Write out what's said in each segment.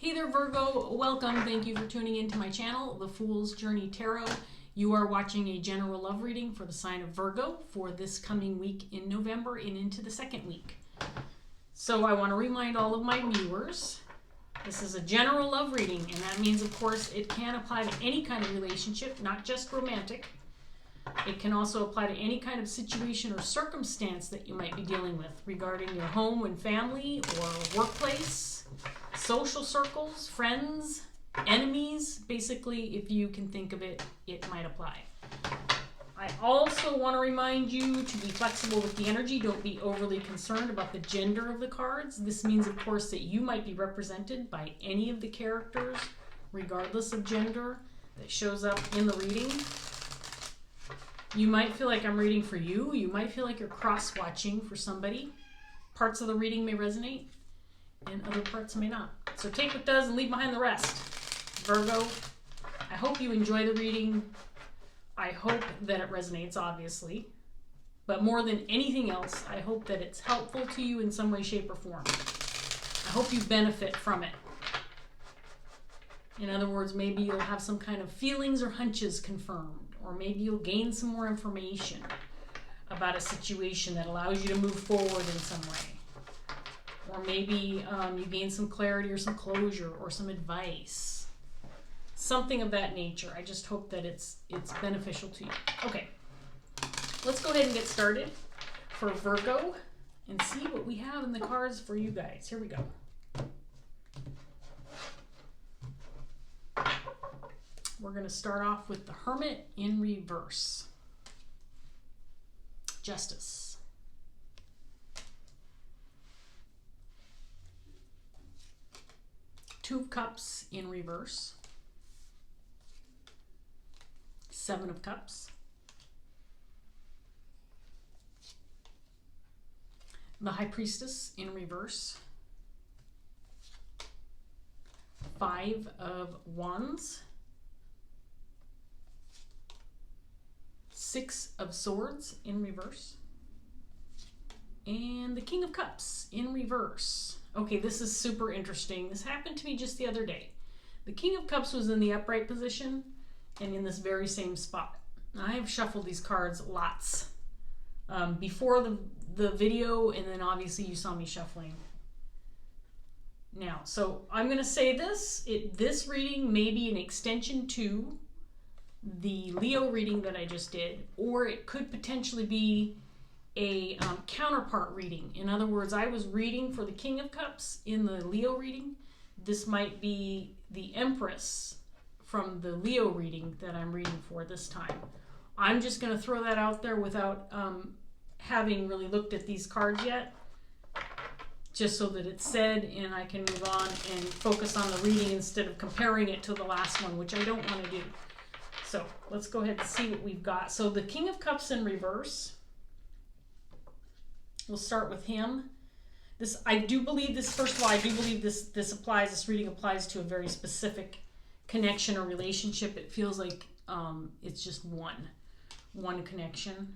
Hey there, Virgo. Welcome. Thank you for tuning into my channel, The Fool's Journey Tarot. You are watching a general love reading for the sign of Virgo for this coming week in November and into the second week. So I want to remind all of my viewers, this is a general love reading, and that means, of course, it can apply to any kind of relationship, not just romantic. It can also apply to any kind of situation or circumstance that you might be dealing with regarding your home and family or workplace, social circles, friends, enemies. Basically, if you can think of it, it might apply. I also want to remind you to be flexible with the energy. Don't be overly concerned about the gender of the cards. This means, of course, that you might be represented by any of the characters, regardless of gender, that shows up in the reading. You might feel like I'm reading for you. You might feel like you're cross-watching for somebody. Parts of the reading may resonate, and other parts may not. So take what does and leave behind the rest. Virgo, I hope you enjoy the reading. I hope that it resonates, obviously. But more than anything else, I hope that it's helpful to you in some way, shape, or form. I hope you benefit from it. In other words, maybe you'll have some kind of feelings or hunches confirmed. Or maybe you'll gain some more information about a situation that allows you to move forward in some way. Or maybe you gain some clarity or some closure or some advice. Something of that nature. I just hope that it's beneficial to you. Okay, let's go ahead and get started for Virgo and see what we have in the cards for you guys. Here we go. We're going to start off with the Hermit in reverse. Justice. Two of Cups in reverse. Seven of Cups. The High Priestess in reverse. Five of Wands. Six of Swords in reverse. And the King of Cups in reverse. Okay, this is super interesting. This happened to me just the other day. The King of Cups was in the upright position and in this very same spot. I have shuffled these cards lots before the video, and then obviously you saw me shuffling. Now, so I'm going to say this. This reading may be an extension to the Leo reading that I just did, or it could potentially be a counterpart reading. In other words, I was reading for the King of Cups in the Leo reading. This might be the Empress from the Leo reading that I'm reading for this time. I'm just going to throw that out there without having really looked at these cards yet, just so that it's said and I can move on and focus on the reading instead of comparing it to the last one, which I don't want to do. So let's go ahead and see what we've got. So the King of Cups in reverse. We'll start with him. I do believe this, first of all, I do believe this reading applies to a very specific connection or relationship. It feels like it's just one connection.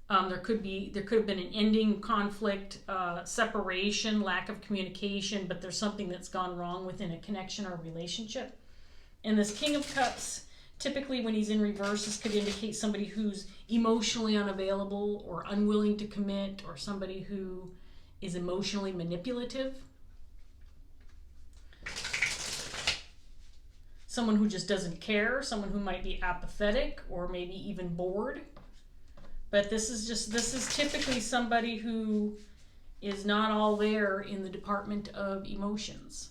There could have been an ending, conflict, separation, lack of communication, but there's something that's gone wrong within a connection or relationship. And this King of Cups, typically when he's in reverse, this could indicate somebody who's emotionally unavailable or unwilling to commit, or somebody who is emotionally manipulative. Someone who just doesn't care, someone who might be apathetic or maybe even bored. But this is typically somebody who is not all there in the department of emotions.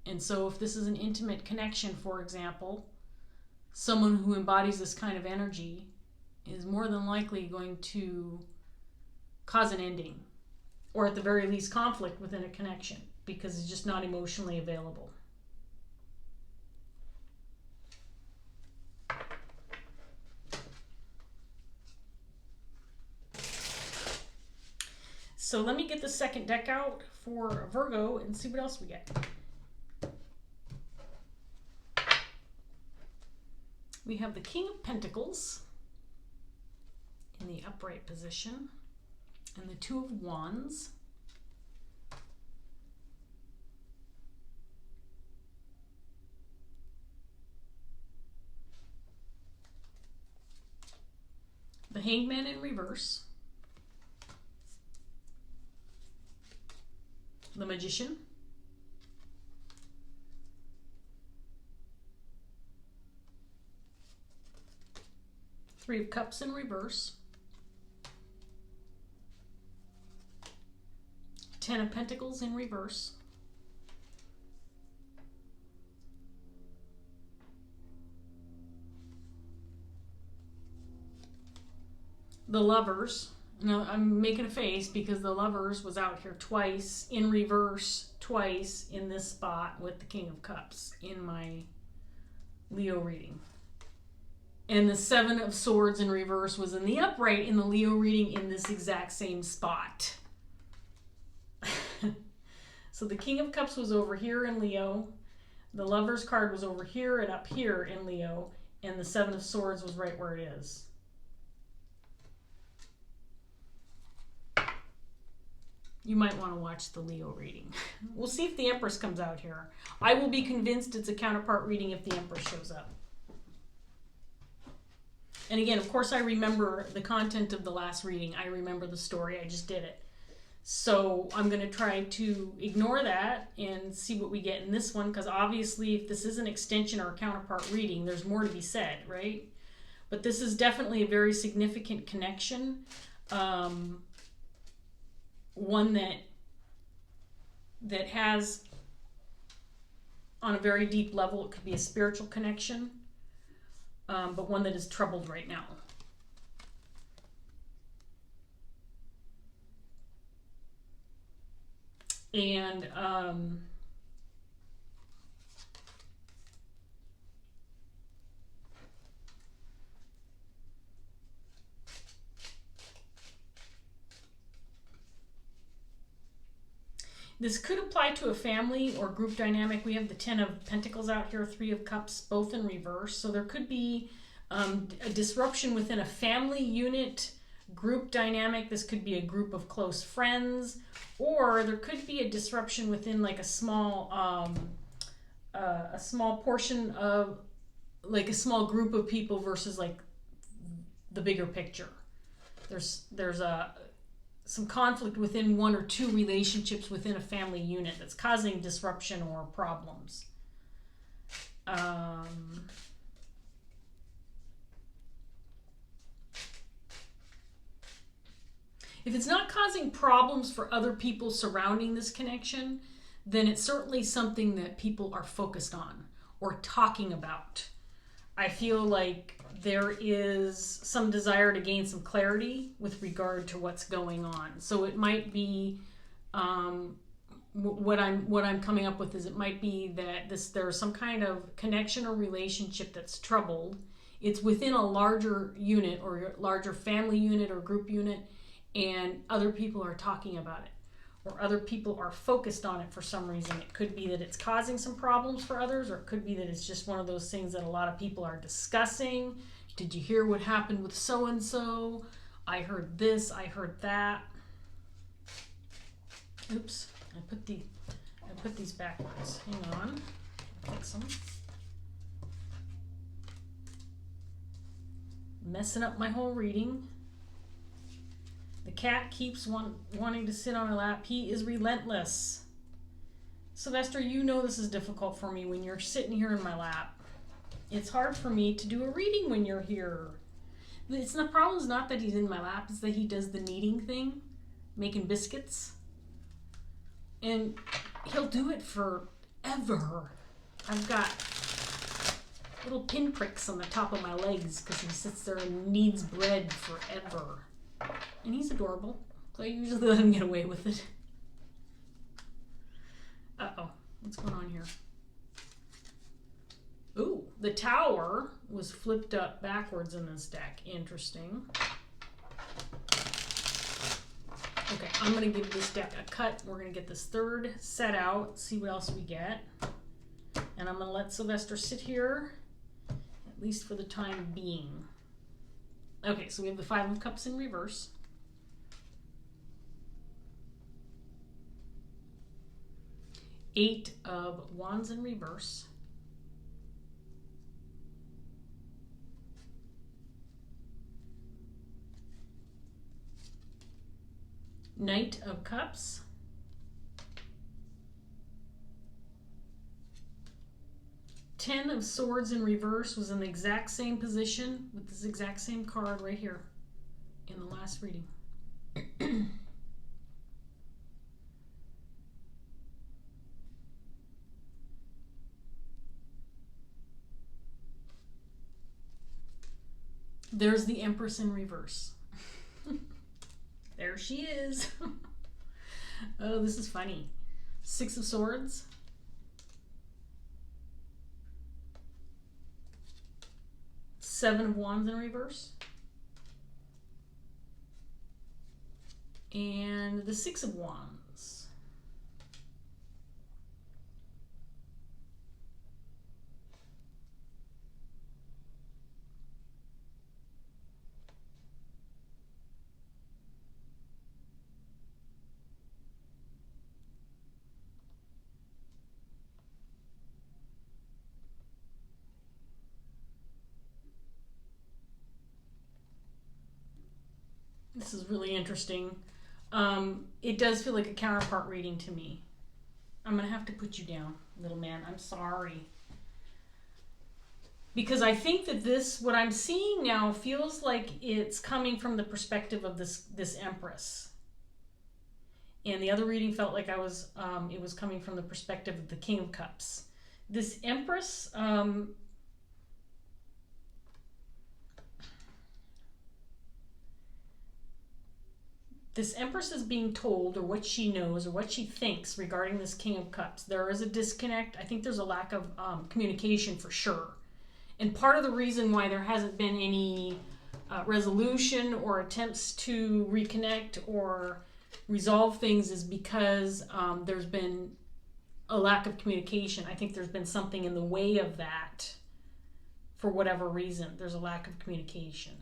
And so if this is an intimate connection, for example, someone who embodies this kind of energy is more than likely going to cause an ending, or at the very least conflict within a connection, because it's just not emotionally available. So let me get the second deck out for Virgo and see what else we get. We have the King of Pentacles in the upright position, and the Two of Wands, Hangman in reverse, the Magician, Three of Cups in reverse, Ten of Pentacles in reverse, the Lovers. Now I'm making a face because the Lovers was out here twice in reverse, twice in this spot with the King of Cups in my Leo reading. And the Seven of Swords in reverse was in the upright in the Leo reading in this exact same spot. So the King of Cups was over here in Leo, the Lovers card was over here and up here in Leo, and the Seven of Swords was right where it is. You might want to watch the Leo reading. We'll see if the Empress comes out here. I will be convinced it's a counterpart reading if the Empress shows up. And again, of course, I remember the content of the last reading. I remember the story. I just did it. So I'm going to try to ignore that and see what we get in this one, because obviously if this is an extension or a counterpart reading, there's more to be said, right? But this is definitely a very significant connection. One that has, on a very deep level, it could be a spiritual connection, but one that is troubled right now. And this could apply to a family or group dynamic. We have the Ten of Pentacles out here, Three of Cups, both in reverse. So there could be a disruption within a family unit, group dynamic. This could be a group of close friends, or there could be a disruption within like a small portion of, like a small group of people versus like the bigger picture. There's some conflict within one or two relationships within a family unit that's causing disruption or problems. If it's not causing problems for other people surrounding this connection, then it's certainly something that people are focused on or talking about. I feel like there is some desire to gain some clarity with regard to what's going on. So it might be, what I'm coming up with is it might be that there's some kind of connection or relationship that's troubled. It's within a larger unit or larger family unit or group unit, and other people are talking about it, or other people are focused on it for some reason. It could be that it's causing some problems for others, or it could be that it's just one of those things that a lot of people are discussing. Did you hear what happened with so-and-so? I heard this, I heard that. Oops, I put these backwards. Hang on, fix them. Messing up my whole reading. The cat keeps wanting to sit on my lap. He is relentless. Sylvester, you know this is difficult for me when you're sitting here in my lap. It's hard for me to do a reading when you're here. The problem is not that he's in my lap, it's that he does the kneading thing, making biscuits. And he'll do it forever. I've got little pinpricks on the top of my legs because he sits there and kneads bread forever. And he's adorable, so I usually let him get away with it. Uh-oh, what's going on here? Ooh, the Tower was flipped up backwards in this deck. Interesting. Okay, I'm going to give this deck a cut. We're going to get this third set out, see what else we get. And I'm going to let Sylvester sit here, at least for the time being. Okay, so we have the Five of Cups in reverse. Eight of Wands in reverse. Knight of Cups. Ten of Swords in reverse was in the exact same position with this exact same card right here in the last reading. There's the Empress in reverse. There she is. Oh, this is funny. Six of Swords. Seven of Wands in reverse. And the Six of Wands. This is really interesting. It does feel like a counterpart reading to me. I'm going to have to put you down, little man. I'm sorry. Because I think that this, what I'm seeing now, feels like it's coming from the perspective of this Empress. And the other reading felt like it was coming from the perspective of the King of Cups. This Empress, this Empress is being told, or what she knows, or what she thinks regarding this King of Cups. There is a disconnect. I think there's a lack of communication for sure. And part of the reason why there hasn't been any resolution or attempts to reconnect or resolve things is because there's been a lack of communication. I think there's been something in the way of that for whatever reason. There's a lack of communication.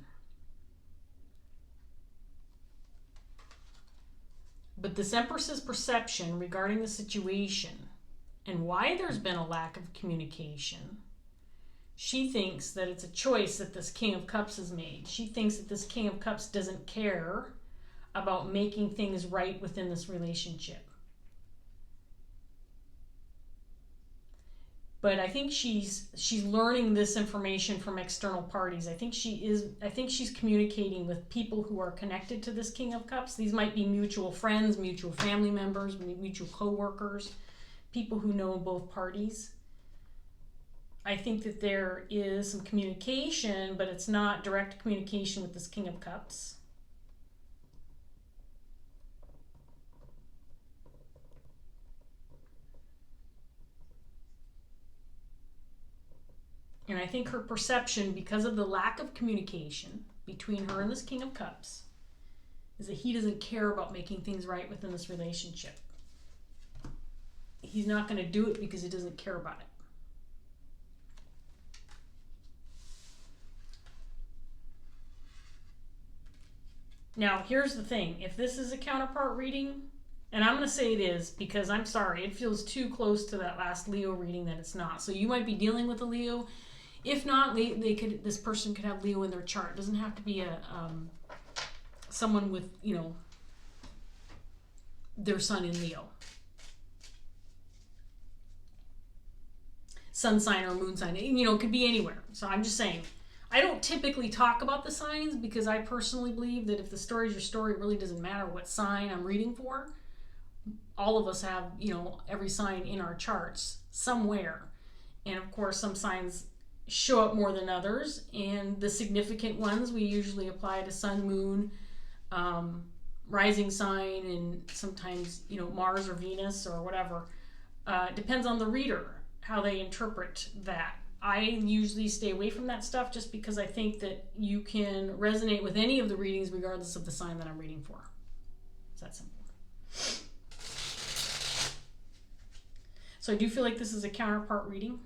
But this Empress's perception regarding the situation and why there's been a lack of communication, she thinks that it's a choice that this King of Cups has made. She thinks that this King of Cups doesn't care about making things right within this relationship. But I think she's learning this information from external parties. I think she's communicating with people who are connected to this King of Cups. These might be mutual friends, mutual family members, mutual co-workers, people who know both parties. I think that there is some communication, but it's not direct communication with this King of Cups. And I think her perception, because of the lack of communication between her and this King of Cups, is that he doesn't care about making things right within this relationship. He's not going to do it because he doesn't care about it. Now, here's the thing. If this is a counterpart reading, and I'm going to say it is because I'm sorry, it feels too close to that last Leo reading that it's not. So you might be dealing with a Leo. If not, this person could have Leo in their chart. It doesn't have to be someone with, their sun in Leo. Sun sign or moon sign. It could be anywhere. So I'm just saying, I don't typically talk about the signs because I personally believe that if the story is your story, it really doesn't matter what sign I'm reading for. All of us have, every sign in our charts somewhere. And of course, some signs show up more than others, and the significant ones we usually apply to sun, moon, rising sign, and sometimes Mars or Venus or whatever. Depends on the reader how they interpret that. I usually stay away from that stuff just because I think that you can resonate with any of the readings regardless of the sign that I'm reading for. It's that simple. So I do feel like this is a counterpart reading.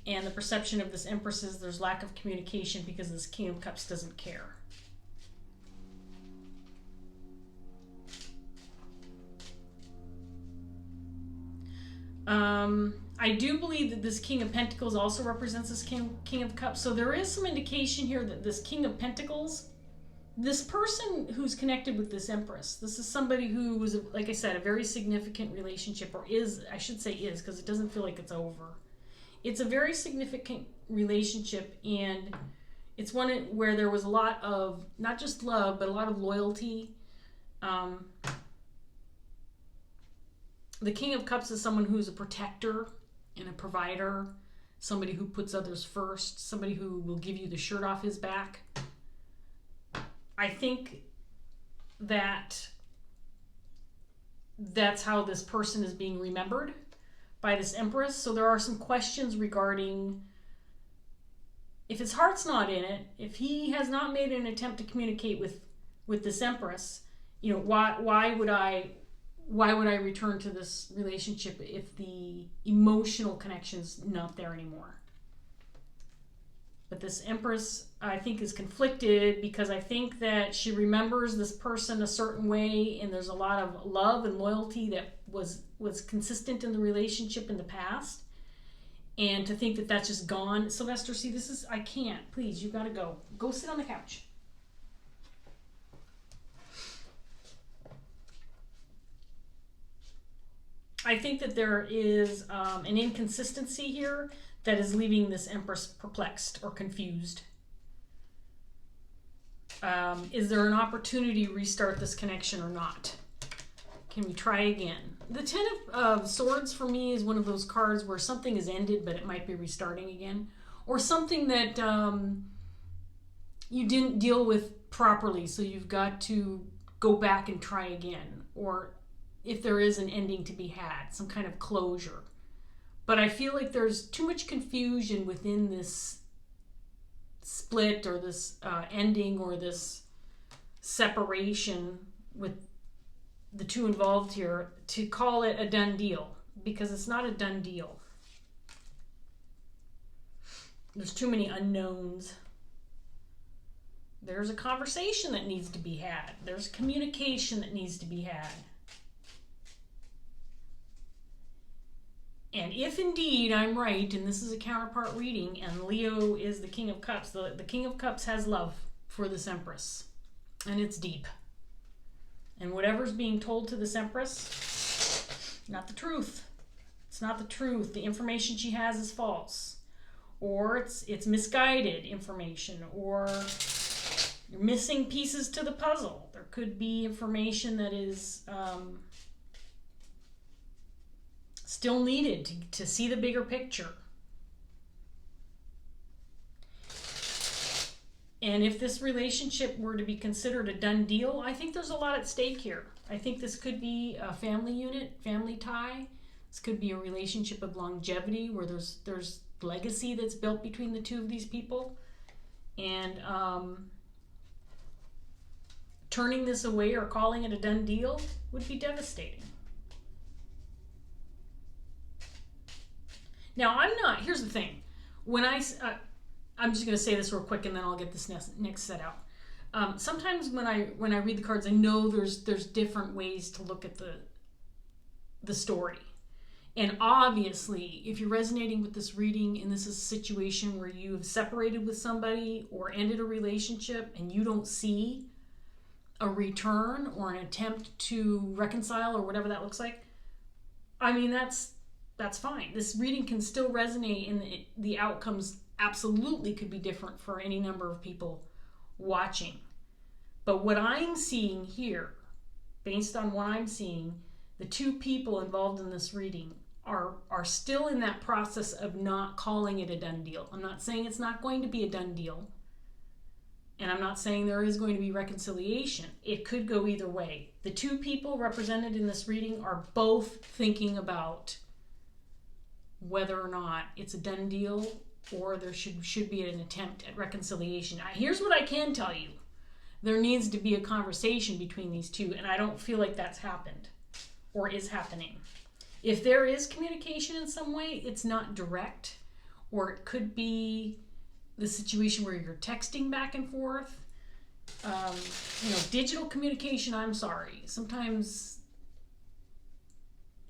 And the perception of this Empress is there's lack of communication because this King of Cups doesn't care. I do believe that this King of Pentacles also represents this King of Cups. So there is some indication here that this King of Pentacles this person who's connected with this Empress, this is somebody who was, like I said, a very significant relationship, or is, I should say is, because it doesn't feel like it's over. It's a very significant relationship, and it's one where there was a lot of, not just love, but a lot of loyalty. The King of Cups is someone who's a protector and a provider, somebody who puts others first, somebody who will give you the shirt off his back. I think that that's how this person is being remembered by this Empress. So there are some questions regarding, if his heart's not in it, if he has not made an attempt to communicate with this Empress, you know, why would I return to this relationship if the emotional connection's not there anymore? But this Empress, I think, is conflicted, because I think that she remembers this person a certain way, and there's a lot of love and loyalty that was consistent in the relationship in the past. And to think that that's just gone. Sylvester, see, this is, I can't. Please, you gotta go. Go sit on the couch. I think that there is an inconsistency here that is leaving this Empress perplexed or confused. Is there an opportunity to restart this connection or not? Can we try again? The Ten of Swords for me is one of those cards where something is ended, but it might be restarting again. Or something that you didn't deal with properly, so you've got to go back and try again. Or if there is an ending to be had, some kind of closure. But I feel like there's too much confusion within this split, or this ending, or this separation with the two involved here, to call it a done deal, because it's not a done deal. There's too many unknowns. There's a conversation that needs to be had. There's communication that needs to be had. And if indeed I'm right, and this is a counterpart reading, and Leo is the King of Cups, the King of Cups has love for this Empress, and it's deep. And whatever's being told to this Empress, not the truth. It's not the truth. The information she has is false. Or it's misguided information, or you're missing pieces to the puzzle. There could be information that is still needed to see the bigger picture. And if this relationship were to be considered a done deal, I think there's a lot at stake here. I think this could be a family unit, family tie. This could be a relationship of longevity where there's legacy that's built between the two of these people. And turning this away or calling it a done deal would be devastating. Now, here's the thing. When I'm just going to say this real quick, and then I'll get this next set out. Sometimes when I read the cards, I know there's different ways to look at the story. And obviously, if you're resonating with this reading, and this is a situation where you have separated with somebody or ended a relationship, and you don't see a return or an attempt to reconcile, or whatever that looks like, I mean, that's fine. This reading can still resonate, and the outcomes absolutely could be different for any number of people watching. But what I'm seeing here, based on what I'm seeing, the two people involved in this reading are still in that process of not calling it a done deal. I'm not saying it's not going to be a done deal, and I'm not saying there is going to be reconciliation. It could go either way. The two people represented in this reading are both thinking about whether or not it's a done deal, or there should be an attempt at reconciliation. Here's what I can tell you. There needs to be a conversation between these two, and I don't feel like that's happened or is happening. If there is communication in some way, it's not direct, or it could be the situation where you're texting back and forth. Digital communication, I'm sorry. Sometimes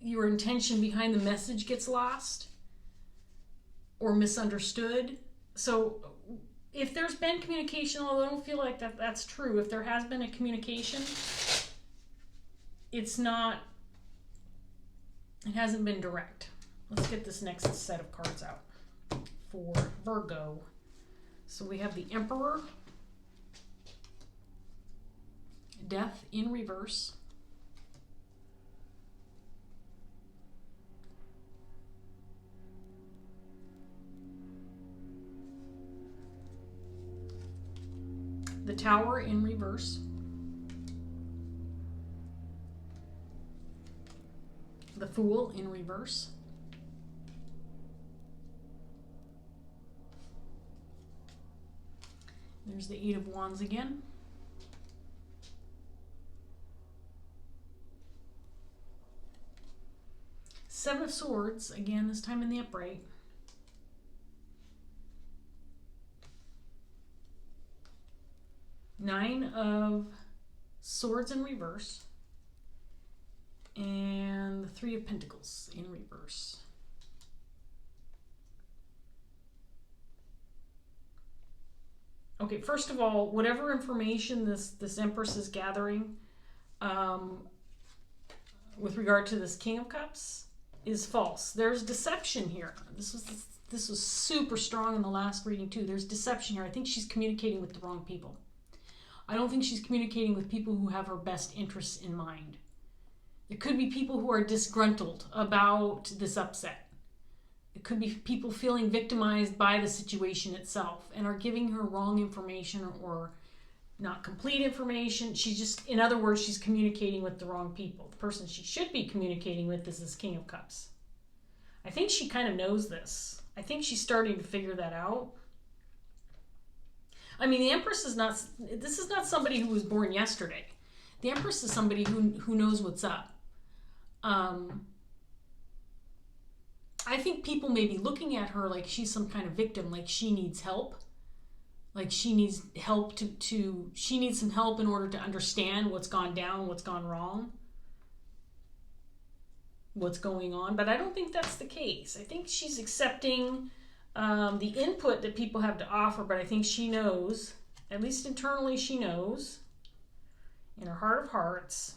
your intention behind the message gets lost or misunderstood. So if there's been communication, although I don't feel like that's true, if there has been a communication, it hasn't been direct. Let's get this next set of cards out for Virgo. So we have the Emperor, Death in reverse, the Tower in reverse, the Fool in reverse, there's the Eight of Wands again, Seven of Swords, again this time in the upright, Nine of Swords in reverse, and the Three of Pentacles in reverse. Okay, first of all, whatever information this Empress is gathering with regard to this King of Cups is false. There's deception here. This was super strong in the last reading too. There's deception here. I think she's communicating with the wrong people. I don't think she's communicating with people who have her best interests in mind. It could be people who are disgruntled about this upset. It could be people feeling victimized by the situation itself and are giving her wrong information or not complete information. She's just, in other words, she's communicating with the wrong people. The person she should be communicating with is this King of Cups. I think she kind of knows this. I think she's starting to figure that out. I mean, the Empress is not, this is not somebody who was born yesterday. The Empress is somebody who knows what's up. I think people may be looking at her like she's some kind of victim, like she needs help. Like she needs help she needs some help in order to understand what's gone down, what's gone wrong, what's going on. But I don't think that's the case. I think she's accepting the input that people have to offer, but I think she knows, at least internally she knows, in her heart of hearts,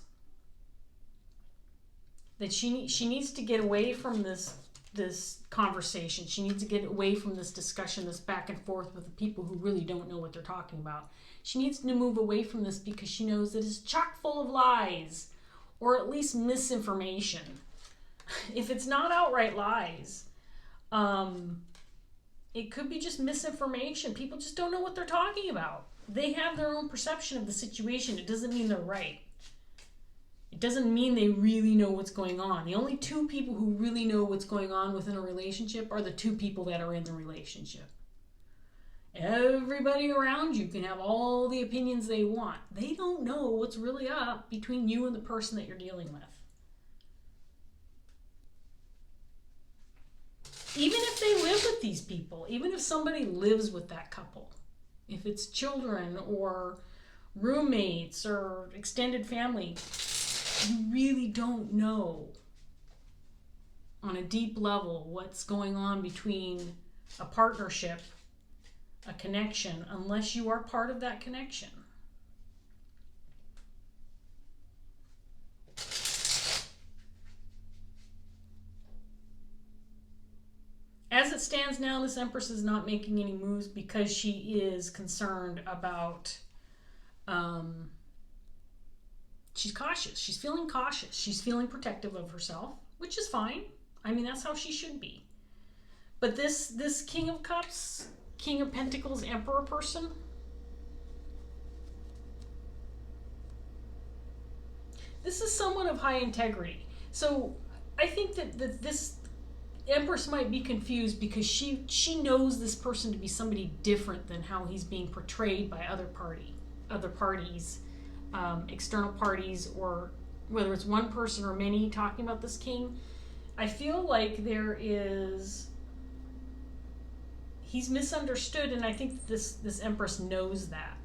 that she needs to get away from this conversation. She needs to get away from this discussion, this back and forth with the people who really don't know what they're talking about. She needs to move away from this because she knows that it's chock full of lies, or at least misinformation. If it's not outright lies, it could be just misinformation. People just don't know what they're talking about. They have their own perception of the situation. It doesn't mean they're right. It doesn't mean they really know what's going on. The only two people who really know what's going on within a relationship are the two people that are in the relationship. Everybody around you can have all the opinions they want. They don't know what's really up between you and the person that you're dealing with. Even if they live with these people, even if somebody lives with that couple, if it's children or roommates or extended family, you really don't know on a deep level what's going on between a partnership, a connection, unless you are part of that connection. As it stands now, this Empress is not making any moves because she is concerned about, she's cautious. She's feeling cautious. She's feeling protective of herself, which is fine. I mean, that's how she should be. But this King of Cups, King of Pentacles, Emperor person, this is someone of high integrity. So I think that this Empress might be confused because she knows this person to be somebody different than how he's being portrayed by other parties, external parties, or whether it's one person or many talking about this king. I feel like he's misunderstood, and I think this Empress knows that.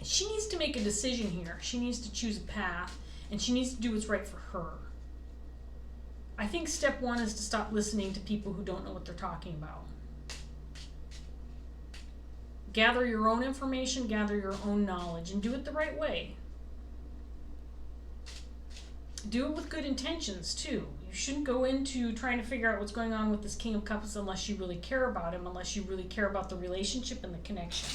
She needs to make a decision here. She needs to choose a path, and she needs to do what's right for her. I think step one is to stop listening to people who don't know what they're talking about. Gather your own information, gather your own knowledge, and do it the right way. Do it with good intentions, too. You shouldn't go into trying to figure out what's going on with this King of Cups unless you really care about him, unless you really care about the relationship and the connection.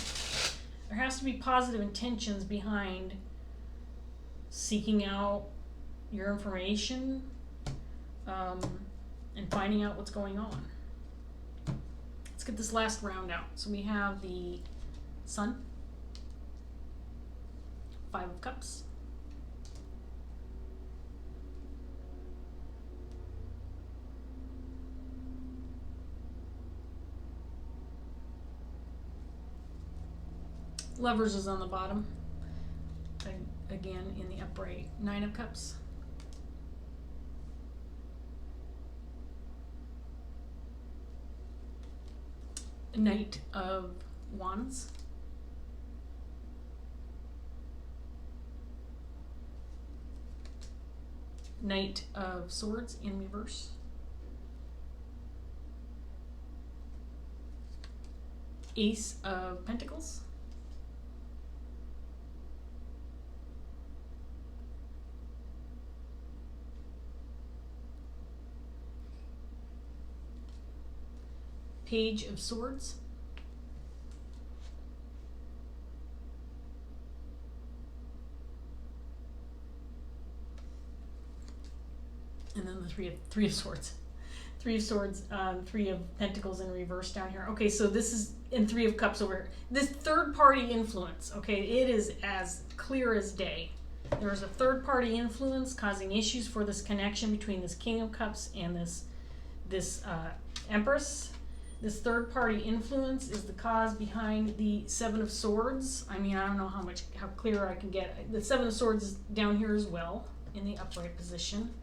There has to be positive intentions behind seeking out your information and finding out what's going on. Let's get this last round out. So we have the Sun, 5 of Cups, Lovers is on the bottom, again in the upright, 9 of Cups, Knight of Wands, Knight of Swords in reverse, Ace of Pentacles, Page of Swords, and then the three of Swords. 3 of Swords, 3 of Pentacles in reverse down here. Okay, so this is in 3 of Cups over here. This third party influence, okay, it is as clear as day. There's a third party influence causing issues for this connection between this King of Cups and this Empress. This third party influence is the cause behind the 7 of Swords. I mean, I don't know how clear I can get. The 7 of Swords is down here as well in the upright position,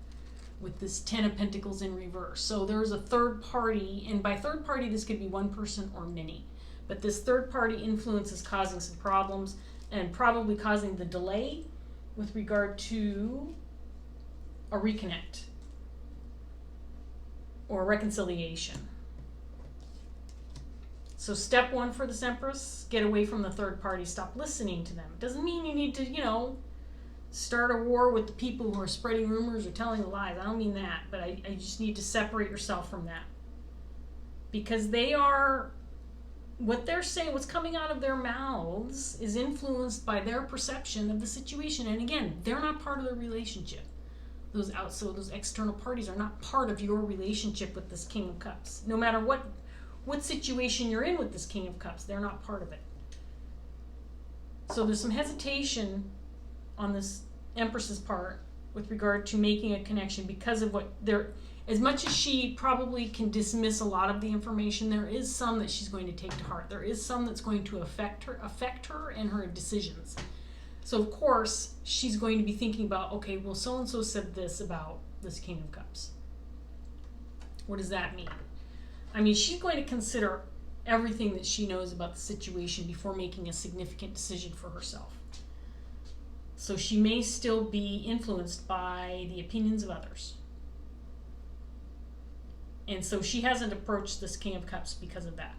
with this 10 of Pentacles in reverse. So there's a third party, and by third party this could be one person or many, but this third party influence is causing some problems and probably causing the delay with regard to a reconnect or reconciliation. So step 1 for this Empress, get away from the third party, stop listening to them. It doesn't mean you need to, start a war with the people who are spreading rumors or telling lies. I don't mean that, but I just need to separate yourself from that. Because what they're saying, what's coming out of their mouths is influenced by their perception of the situation. And again, they're not part of the relationship. Those external parties are not part of your relationship with this King of Cups. No matter what situation you're in with this King of Cups, they're not part of it. So there's some hesitation on this Empress's part with regard to making a connection because of what as much as she probably can dismiss a lot of the information, there is some that she's going to take to heart. There is some that's going to affect her and her decisions. So of course she's going to be thinking about, okay, well, so-and-so said this about this King of Cups. What does that mean? I mean, she's going to consider everything that she knows about the situation before making a significant decision for herself. So she may still be influenced by the opinions of others. And so she hasn't approached this King of Cups because of that.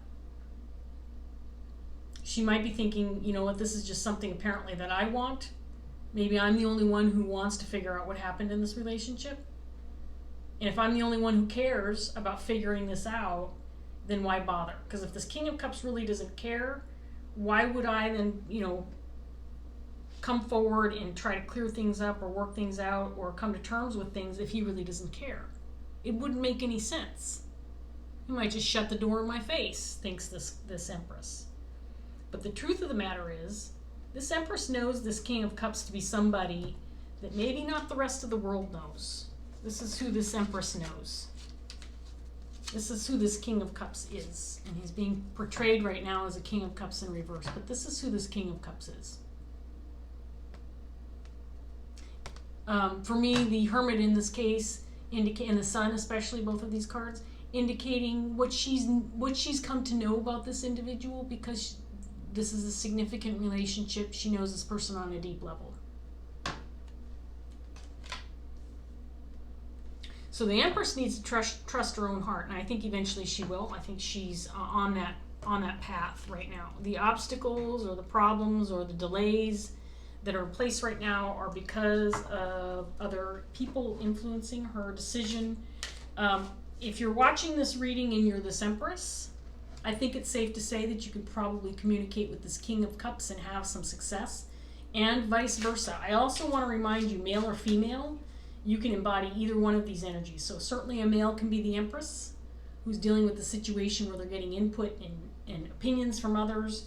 She might be thinking, you know what, this is just something apparently that I want. Maybe I'm the only one who wants to figure out what happened in this relationship. And if I'm the only one who cares about figuring this out, then why bother? Because if this King of Cups really doesn't care, why would I then, come forward and try to clear things up or work things out or come to terms with things if he really doesn't care? It wouldn't make any sense. He might just shut the door in my face, thinks this Empress. But the truth of the matter is, this Empress knows this King of Cups to be somebody that maybe not the rest of the world knows. This is who this Empress knows. This is who this King of Cups is. And he's being portrayed right now as a King of Cups in reverse. But this is who this King of Cups is. For me, the Hermit in this case, and the Sun especially, both of these cards, indicating what she's come to know about this individual, because this is a significant relationship. She knows this person on a deep level. So the Empress needs to trust her own heart, and I think eventually she will. I think she's on that path right now. The obstacles or the problems or the delays that are in place right now are because of other people influencing her decision. If you're watching this reading and you're this Empress, I think it's safe to say that you could probably communicate with this King of Cups and have some success, and vice versa. I also want to remind you, male or female, you can embody either one of these energies. So certainly a male can be the Empress, who's dealing with the situation where they're getting input and opinions from others.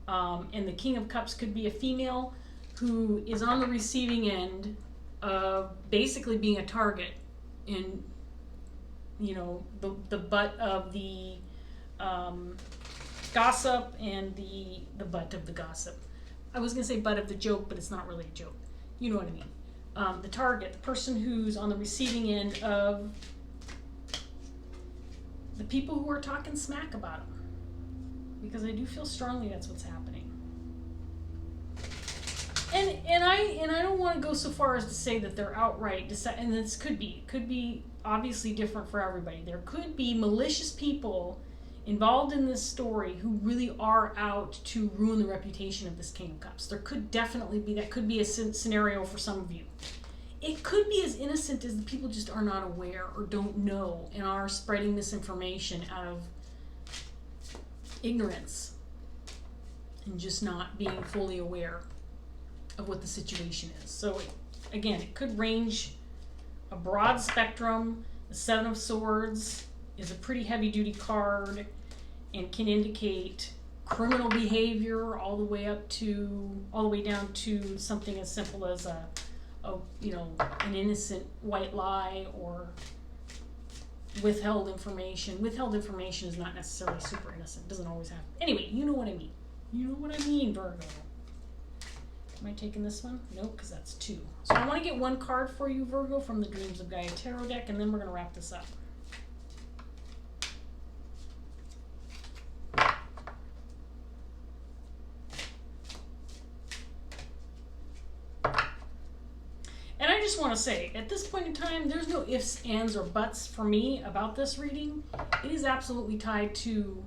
And the King of Cups could be a female who is on the receiving end of basically being a target in, the butt of the gossip and the butt of the gossip. I was going to say butt of the joke, but it's not really a joke. You know what I mean. The target, the person who's on the receiving end of the people who are talking smack about them. Because I do feel strongly that's what's happening. And I don't want to go so far as to say that they're outright, and this could be obviously different for everybody. There could be malicious people involved in this story who really are out to ruin the reputation of this King of Cups. There could definitely be, that could be a scenario for some of you. It could be as innocent as the people just are not aware or don't know and are spreading misinformation out of ignorance and just not being fully aware of what the situation is. So again, it could range a broad spectrum. The Seven of Swords is a pretty heavy duty card and can indicate criminal behavior all the way down to something as simple as an innocent white lie or withheld information. Withheld information is not necessarily super innocent. It doesn't always happen. Anyway, you know what I mean. You know what I mean, Virgo. Am I taking this one? Nope, because that's 2. So I want to get one card for you, Virgo, from the Dreams of Gaia Tarot deck, and then we're going to wrap this up. And I just want to say, at this point in time, there's no ifs, ands, or buts for me about this reading. It is absolutely tied to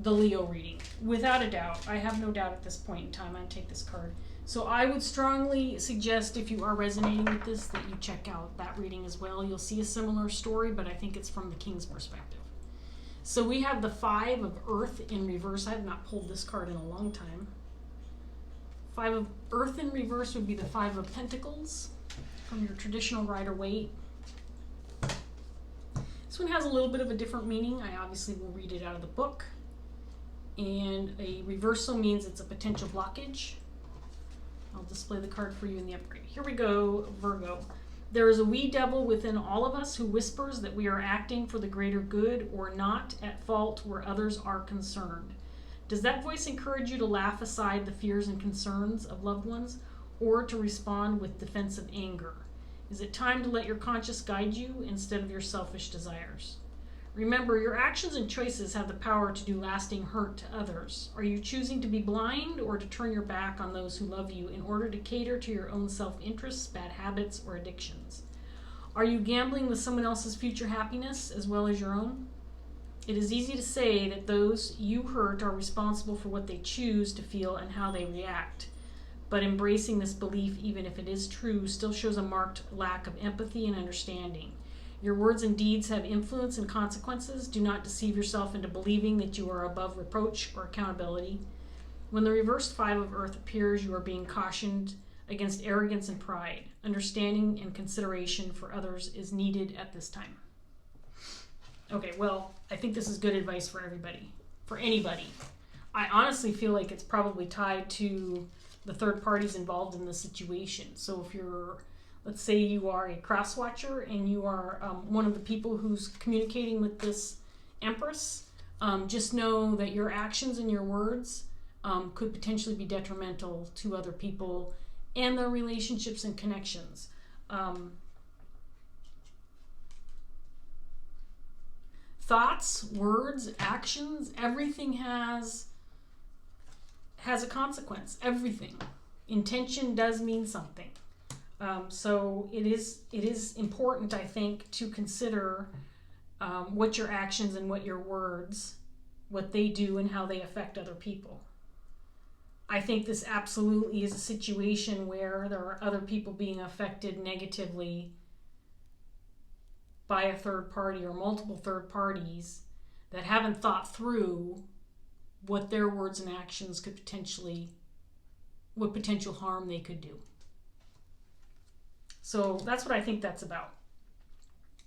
the Leo reading, without a doubt. I have no doubt at this point in time. I'd take this card. So I would strongly suggest, if you are resonating with this, that you check out that reading as well. You'll see a similar story, but I think it's from the King's perspective. So we have the 5 of Earth in reverse. I have not pulled this card in a long time. 5 of Earth in reverse would be the 5 of Pentacles from your traditional Rider-Waite. This one has a little bit of a different meaning. I obviously will read it out of the book. And a reversal means it's a potential blockage. I'll display the card for you in the upgrade. Here we go, Virgo. There is a wee devil within all of us who whispers that we are acting for the greater good or not at fault where others are concerned. Does that voice encourage you to laugh aside the fears and concerns of loved ones or to respond with defensive anger? Is it time to let your conscience guide you instead of your selfish desires? Remember, your actions and choices have the power to do lasting hurt to others. Are you choosing to be blind or to turn your back on those who love you in order to cater to your own self-interests, bad habits, or addictions? Are you gambling with someone else's future happiness as well as your own? It is easy to say that those you hurt are responsible for what they choose to feel and how they react. But embracing this belief, even if it is true, still shows a marked lack of empathy and understanding. Your words and deeds have influence and consequences. Do not deceive yourself into believing that you are above reproach or accountability. When the reversed 5 of Earth appears, you are being cautioned against arrogance and pride. Understanding and consideration for others is needed at this time. Okay, well, I think this is good advice for everybody, for anybody. I honestly feel like it's probably tied to the third parties involved in the situation. So if you're, let's say you are a cross watcher and you are one of the people who's communicating with this Empress, just know that your actions and your words could potentially be detrimental to other people and their relationships and connections. Thoughts, words, actions, everything has a consequence. Everything. Intention does mean something. So it is important, I think, to consider what your actions and what your words, what they do and how they affect other people. I think this absolutely is a situation where there are other people being affected negatively by a third party or multiple third parties that haven't thought through what their words and actions could what potential harm they could do. So that's what I think that's about.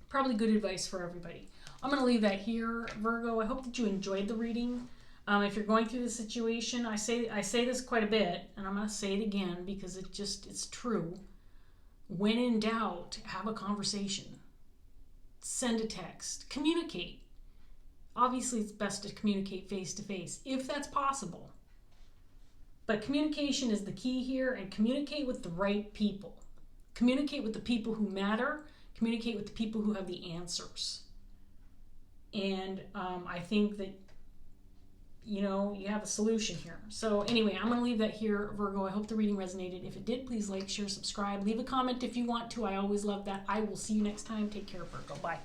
Probably good advice for everybody. I'm going to leave that here, Virgo. I hope that you enjoyed the reading. If you're going through this situation, I say this quite a bit, and I'm going to say it again because it's true. When in doubt, have a conversation. Send a text. Communicate. Obviously, it's best to communicate face-to-face, if that's possible. But communication is the key here, and communicate with the right people. Communicate with the people who matter. Communicate with the people who have the answers. And I think that, you have a solution here. So anyway, I'm going to leave that here, Virgo. I hope the reading resonated. If it did, please like, share, subscribe. Leave a comment if you want to. I always love that. I will see you next time. Take care, Virgo. Bye.